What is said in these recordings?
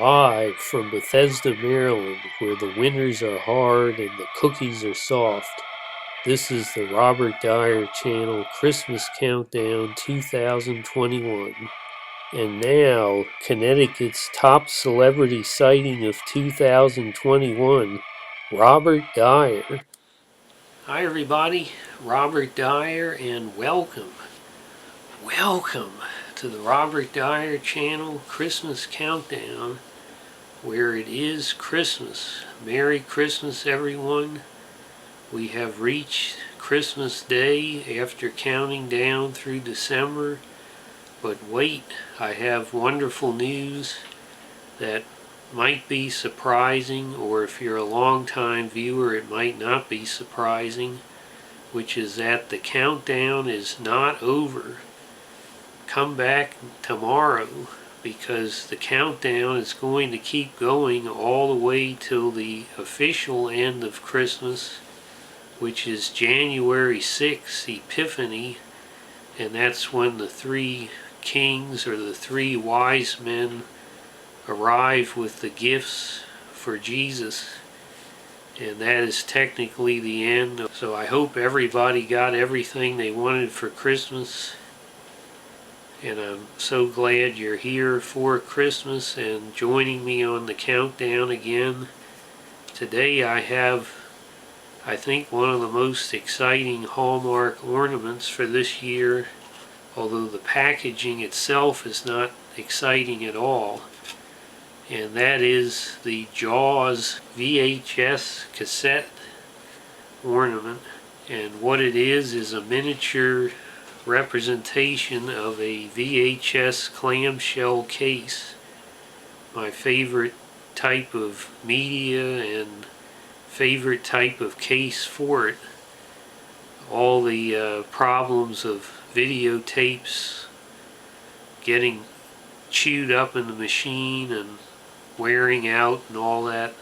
Live from Bethesda, Maryland, where the winters are hard and the cookies are soft. This is the Robert Dyer Channel Christmas Countdown 2021. And now, Connecticut's top celebrity sighting of 2021, Robert Dyer. Hi everybody, Robert Dyer, and welcome to the Robert Dyer Channel Christmas Countdown, where it is Christmas. Merry Christmas, everyone. We have reached Christmas Day after counting down through December. But wait, I have wonderful news that might be surprising, or if you're a long-time viewer, it might not be surprising, which is that the countdown is not over. Come back tomorrow, because the countdown is going to keep going all the way till the official end of Christmas, which is January 6th, Epiphany, and that's when the three kings or the three wise men arrive with the gifts for Jesus, and that is technically the end. So I hope everybody got everything they wanted for Christmas. And I'm so glad you're here for Christmas and joining me on the countdown again. Today I have, I think, one of the most exciting Hallmark ornaments for this year, although the packaging itself is not exciting at all. And that is the Jaws Vhs Cassette Ornament. And what it is a miniature representation of a VHS clamshell case. My favorite type of media and favorite type of case for it. All the problems of videotapes getting chewed up in the machine and wearing out and all that.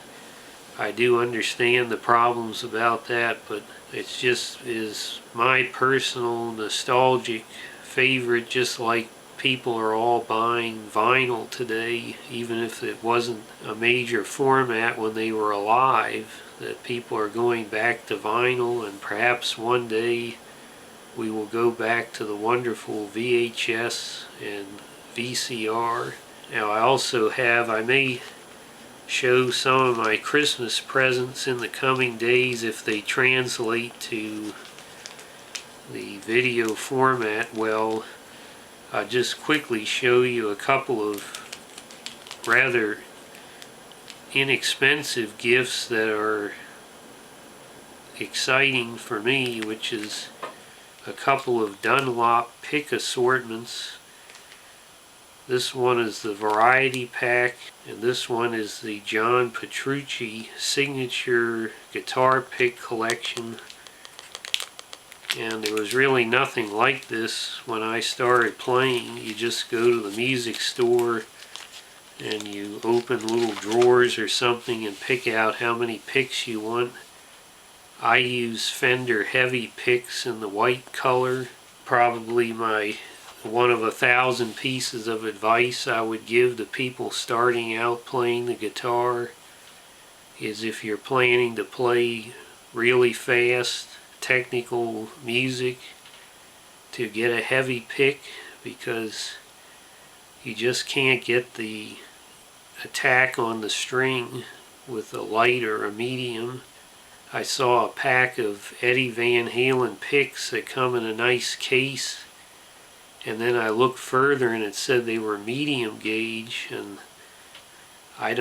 I do understand the problems about that, but it just is my personal nostalgic favorite, just like people are all buying vinyl today, even if it wasn't a major format when they were alive, that people are going back to vinyl, and perhaps one day we will go back to the wonderful VHS and VCR. Now I may show some of my Christmas presents in the coming days if they translate to the video format well. I'll just quickly show you a couple of rather inexpensive gifts that are exciting for me, which is a couple of Dunlop pick assortments. This one is the Variety Pack, and this one is the John Petrucci Signature Guitar Pick Collection. And there was really nothing like this when I started playing. You just go to the music store and you open little drawers or something and pick out how many picks you want. I use Fender heavy picks in the white color. Probably my one of 1,000 pieces of advice I would give to people starting out playing the guitar is, if you're planning to play really fast technical music, to get a heavy pick, because you just can't get the attack on the string with a light or a medium. I saw a pack of Eddie Van Halen picks that come in a nice case, and then I looked further and it said they were medium gauge, and I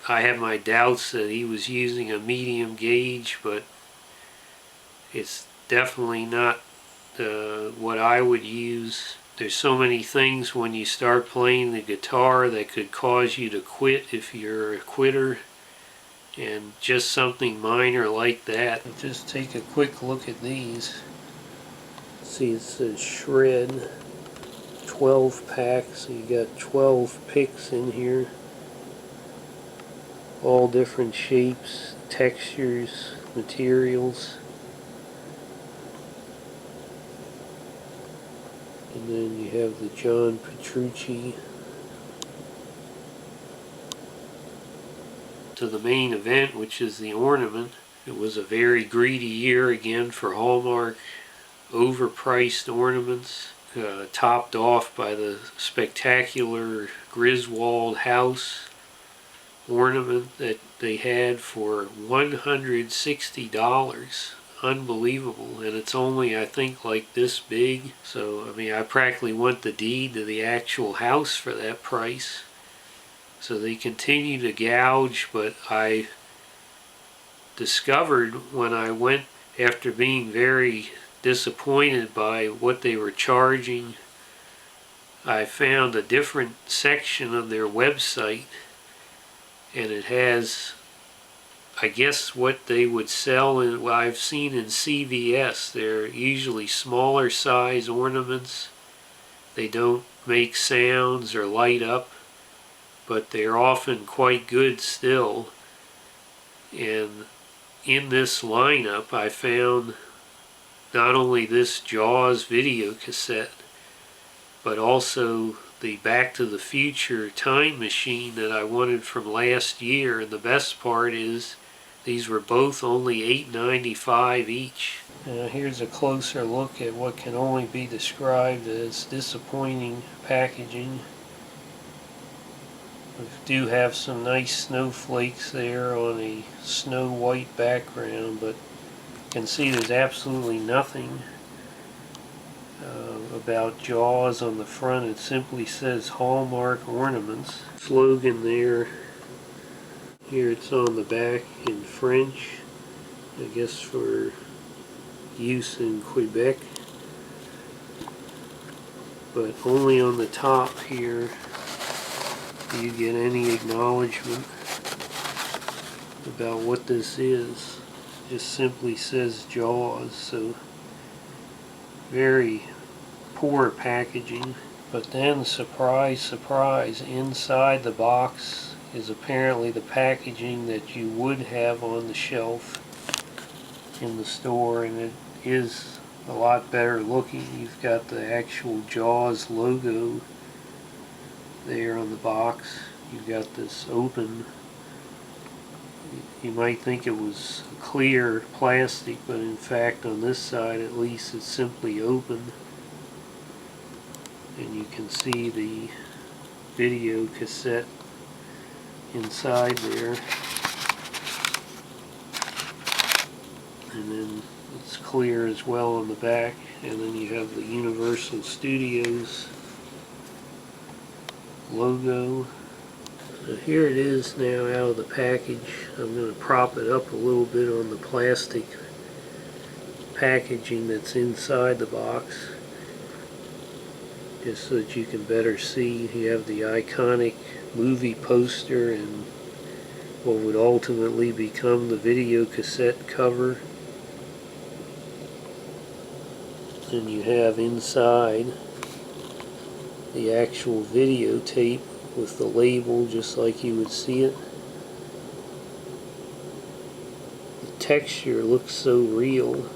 have my doubts that he was using a medium gauge, but it's definitely not what I would use. There's so many things when you start playing the guitar that could cause you to quit if you're a quitter, and just something minor like that. Just take a quick look at these. See, it says Shred 12 packs, so you got 12 picks in here, all different shapes, textures, materials. And then you have the John Petrucci to the main event, which is the ornament. It was a very greedy year again for Hallmark. Overpriced ornaments, topped off by the spectacular Griswold house ornament that they had for $160. Unbelievable. And it's only, I think, like this big. So I mean, I practically want the deed to the actual house for that price. So they continue to gouge, but I discovered when I went, after being very disappointed by what they were charging, I found a different section of their website, and it has, I guess, what they would sell in, well, I've seen in CVS. They're usually smaller size ornaments. They don't make sounds or light up, but they're often quite good still. And in this lineup, I found not only this Jaws video cassette, but also the Back to the Future time machine that I wanted from last year. And the best part is these were both only $8.95 each. Now here's a closer look at what can only be described as disappointing packaging. We do have some nice snowflakes there on a snow white background, but you can see there's absolutely nothing about Jaws on the front. It simply says Hallmark Ornaments. Slogan there. Here it's on the back in French, I guess for use in Quebec, but only on the top here do you get any acknowledgement about what this is. It just simply says Jaws, so very poor packaging. But then, surprise, surprise, inside the box is apparently the packaging that you would have on the shelf in the store, and it is a lot better looking. You've got the actual Jaws logo there on the box. You've got this open, you might think it was clear plastic, but in fact on this side at least it's simply open, and you can see the video cassette inside there, and then it's clear as well on the back. And then you have the Universal Studios logo. So here it is now out of the package. I'm going to prop it up a little bit on the plastic packaging that's inside the box, just so that you can better see. You have the iconic movie poster and what would ultimately become the video cassette cover. And you have inside the actual videotape with the label just like you would see it. The texture looks so real.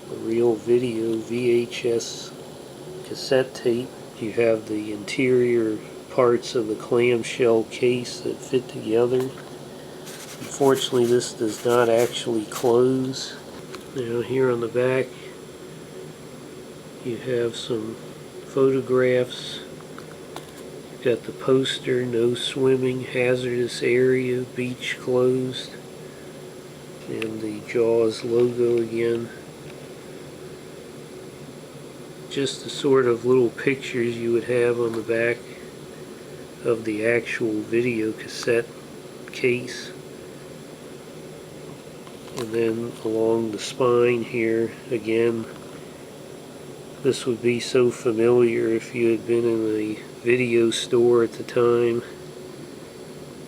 A real video Vhs cassette tape. You have the interior parts of the clamshell case that fit together. Unfortunately, this does not actually close. Now here on the back you have some photographs. You've got the poster, no swimming, hazardous area, beach closed, and the Jaws logo again. Just the sort of little pictures you would have on the back of the actual video cassette case. And then along the spine here, again, this would be so familiar if you had been in a video store at the time,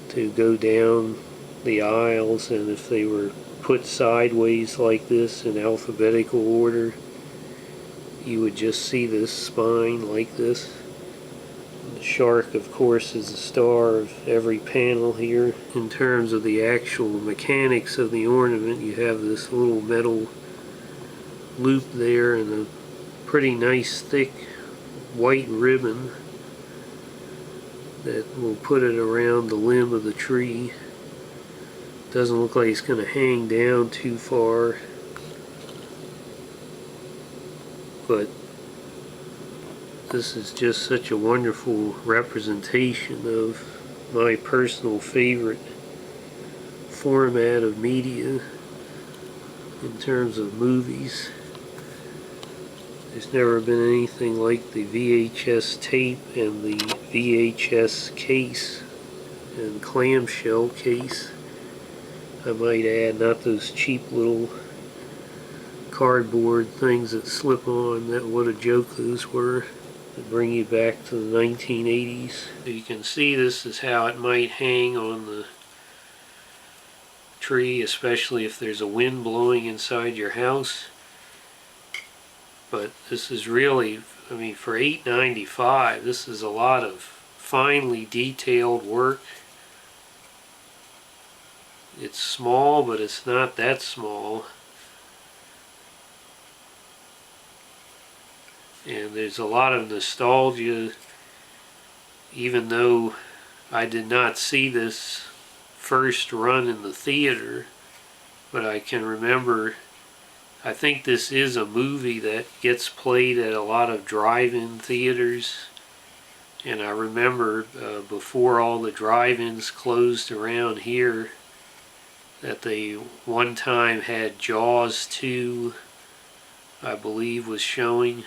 to go down the aisles, and if they were put sideways like this in alphabetical order, you would just see this spine like this. The shark, of course, is the star of every panel here. In terms of the actual mechanics of the ornament, you have this little metal loop there and a pretty nice thick white ribbon that will put it around the limb of the tree. Doesn't look like it's going to hang down too far, but this is just such a wonderful representation of my personal favorite format of media in terms of movies. There's never been anything like the VHS tape and the VHS case and clamshell case. I might add, not those cheap little cardboard things that slip on. That what a joke those were. To bring you back to the 1980s. So you can see this is how it might hang on the tree, especially if there's a wind blowing inside your house. But this is really, I mean, for $8.95, this is a lot of finely detailed work. It's small, but it's not that small. And there's a lot of nostalgia, even though I did not see this first run in the theater, but I can remember, I think this is a movie that gets played at a lot of drive-in theaters, and I remember before all the drive-ins closed around here that they one time had Jaws 2, I believe, was showing.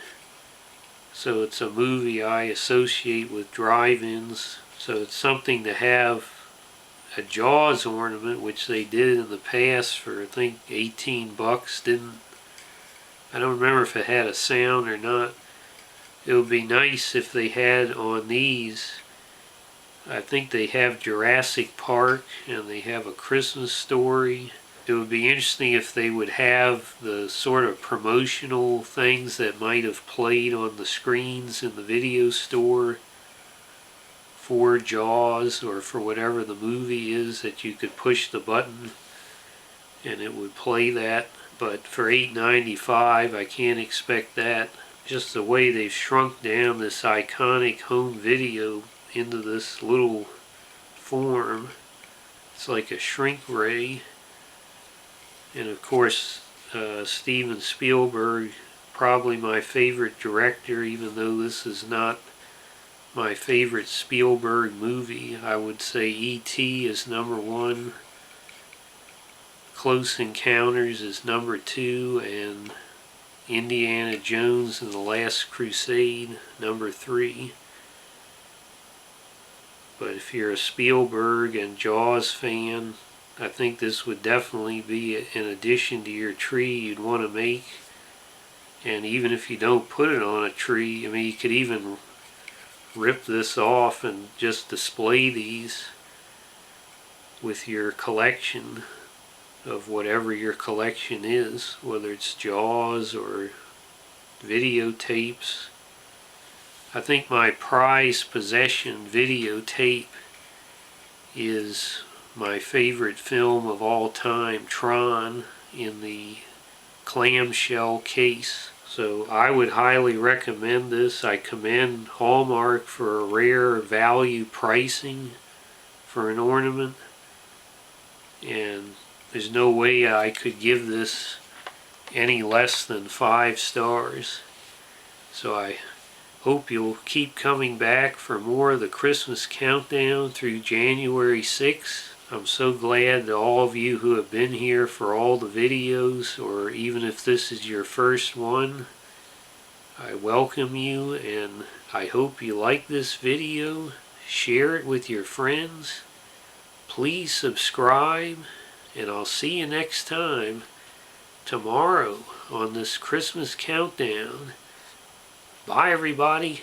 So it's a movie I associate with drive-ins. So it's something to have a Jaws ornament, which they did in the past for I think 18 bucks. I don't remember if it had a sound or not. It would be nice if they had on these. I think they have Jurassic Park and they have A Christmas Story. It would be interesting if they would have the sort of promotional things that might have played on the screens in the video store for Jaws or for whatever the movie is, that you could push the button and it would play that. But for $8.95, I can't expect that. Just the way they've shrunk down this iconic home video into this little form. It's like a shrink ray. And of course, Steven Spielberg, probably my favorite director, even though this is not my favorite Spielberg movie. I would say E.T. is number 1, Close Encounters is number 2, and Indiana Jones and the Last Crusade, number 3. But if you're a Spielberg and Jaws fan, I think this would definitely be an addition to your tree you'd want to make. And even if you don't put it on a tree, I mean, you could even rip this off and just display these with your collection of whatever your collection is, whether it's Jaws or videotapes. I think my prized possession videotape is my favorite film of all time, Tron, in the clamshell case. So I would highly recommend this. I commend Hallmark for a rare value pricing for an ornament. And there's no way I could give this any less than 5 stars. So I hope you'll keep coming back for more of the Christmas countdown through January 6th. I'm so glad to all of you who have been here for all the videos, or even if this is your first one, I welcome you, and I hope you like this video. Share it with your friends. Please subscribe, and I'll see you next time, tomorrow, on this Christmas countdown. Bye, everybody.